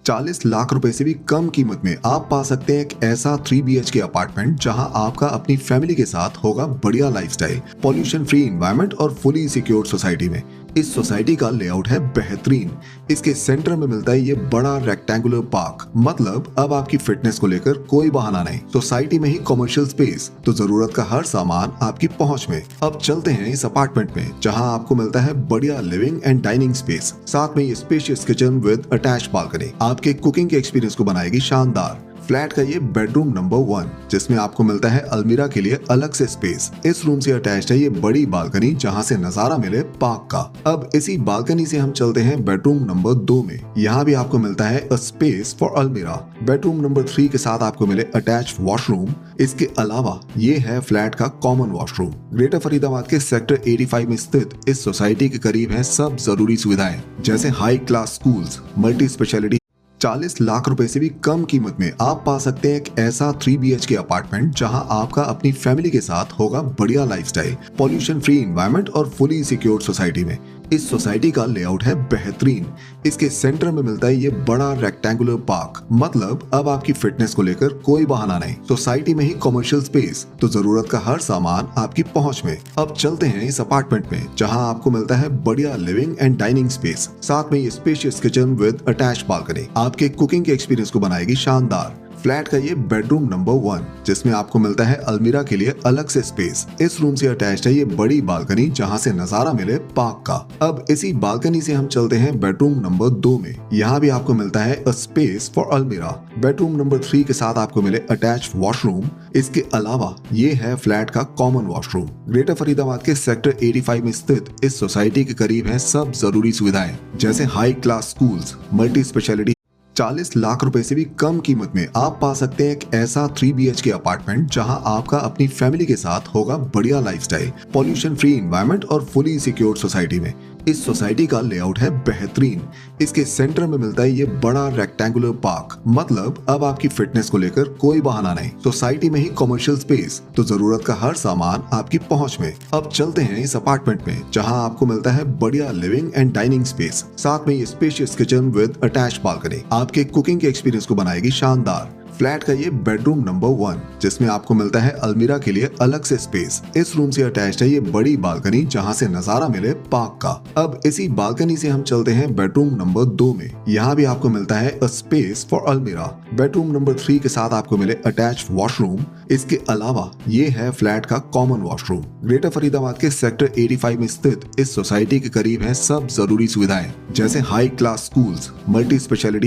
40 लाख रुपए से भी कम कीमत में आप पा सकते हैं एक ऐसा 3 BHK अपार्टमेंट जहां आपका अपनी फैमिली के साथ होगा बढ़िया लाइफस्टाइल, पॉल्यूशन फ्री एनवायरनमेंट और फुली सिक्योर्ड सोसाइटी में। इस सोसाइटी का लेआउट है बेहतरीन। इसके सेंटर में मिलता है ये बड़ा रेक्टेंगुलर पार्क, मतलब अब आपकी फिटनेस को लेकर कोई बहाना नहीं। सोसाइटी में ही कमर्शियल स्पेस, तो जरूरत का हर सामान आपकी पहुंच में। अब चलते हैं इस अपार्टमेंट में जहां आपको मिलता है बढ़िया लिविंग एंड डाइनिंग स्पेस, साथ में ये spacious kitchen with attached balcony आपके कुकिंग के एक्सपीरियंस को बनाएगी शानदार। फ्लैट का ये बेडरूम नंबर 1, जिसमें आपको मिलता है अलमीरा के लिए अलग से स्पेस। इस रूम से अटैच्ड है ये बड़ी बालकनी जहां से नजारा मिले पार्क का। अब इसी बालकनी से हम चलते हैं बेडरूम नंबर 2 में। यहाँ भी आपको मिलता है अ स्पेस फॉर अलमीरा। बेडरूम नंबर 3 के साथ आपको मिले अटैच्ड वॉशरूम। इसके अलावा ये है फ्लैट का कॉमन वॉशरूम। ग्रेटर फरीदाबाद के सेक्टर 85 में स्थित इस सोसाइटी के करीब है सब जरूरी सुविधाएं, जैसे high class schools, multi speciality. 40 lakh रुपए से भी कम कीमत में आप पा सकते हैं एक ऐसा 3 BHK अपार्टमेंट जहां आपका अपनी फैमिली के साथ होगा बढ़िया लाइफस्टाइल, पॉल्यूशन फ्री एनवायरनमेंट और फुली सिक्योर्ड सोसाइटी में। इस सोसाइटी का लेआउट है बेहतरीन। इसके सेंटर में मिलता है ये बड़ा रेक्टेंगुलर पार्क, मतलब अब आपकी फिटनेस को लेकर कोई बहाना नहीं। सोसाइटी में ही कमर्शियल स्पेस, तो जरूरत का हर सामान आपकी पहुंच में। अब चलते हैं इस अपार्टमेंट में जहां आपको मिलता है बढ़िया लिविंग एंड डाइनिंग स्पेस, साथ में ये spacious kitchen with attached balcony आपके कुकिंग के एक्सपीरियंस को बनाएगी शानदार। फ्लैट का ये बेडरूम नंबर 1, जिसमें आपको मिलता है अलमीरा के लिए अलग से स्पेस। इस रूम से अटैच्ड है ये बड़ी बालकनी जहां से नजारा मिले पार्क का। अब इसी बालकनी से हम चलते हैं बेडरूम नंबर 2 में। यहाँ भी आपको मिलता है अ स्पेस फॉर अलमीरा। बेडरूम नंबर 3 के साथ आपको मिले अटैच्ड वॉशरूम। इसके अलावा ये है फ्लैट का कॉमन वॉशरूम। ग्रेटर फरीदाबाद के सेक्टर 85 में स्थित इस सोसाइटी के करीब है सब जरूरी सुविधाएं, जैसे high class schools, multi speciality. 40 lakh रुपए से भी कम कीमत में आप पा सकते हैं एक ऐसा 3 BHK अपार्टमेंट जहां आपका अपनी फैमिली के साथ होगा बढ़िया लाइफस्टाइल, पॉल्यूशन फ्री एनवायरनमेंट और फुली सिक्योर्ड सोसाइटी में। इस सोसाइटी का लेआउट है बेहतरीन। इसके सेंटर में मिलता है ये बड़ा रेक्टेंगुलर पार्क, मतलब अब आपकी फिटनेस को लेकर कोई बहाना नहीं। सोसाइटी में ही कमर्शियल स्पेस, तो जरूरत का हर सामान आपकी पहुंच में। अब चलते हैं इस अपार्टमेंट में जहां आपको मिलता है बढ़िया लिविंग एंड डाइनिंग स्पेस, साथ में ये spacious kitchen with attached balcony आपके कुकिंग के एक्सपीरियंस को बनाएगी शानदार। फ्लैट का ये बेडरूम नंबर 1, जिसमें आपको मिलता है अलमीरा के लिए अलग से स्पेस। इस रूम से अटैच्ड है ये बड़ी बालकनी जहां से नजारा मिले पार्क का। अब इसी बालकनी से हम चलते हैं बेडरूम नंबर 2 में। यहाँ भी आपको मिलता है अ स्पेस फॉर अलमीरा। बेडरूम नंबर 3 के साथ आपको मिले अटैच्ड वॉशरूम। इसके अलावा ये है फ्लैट का कॉमन वॉशरूम। ग्रेटर फरीदाबाद के सेक्टर 85 में स्थित इस सोसाइटी के करीब है सब जरूरी सुविधाएं, जैसे high class schools, multi speciality.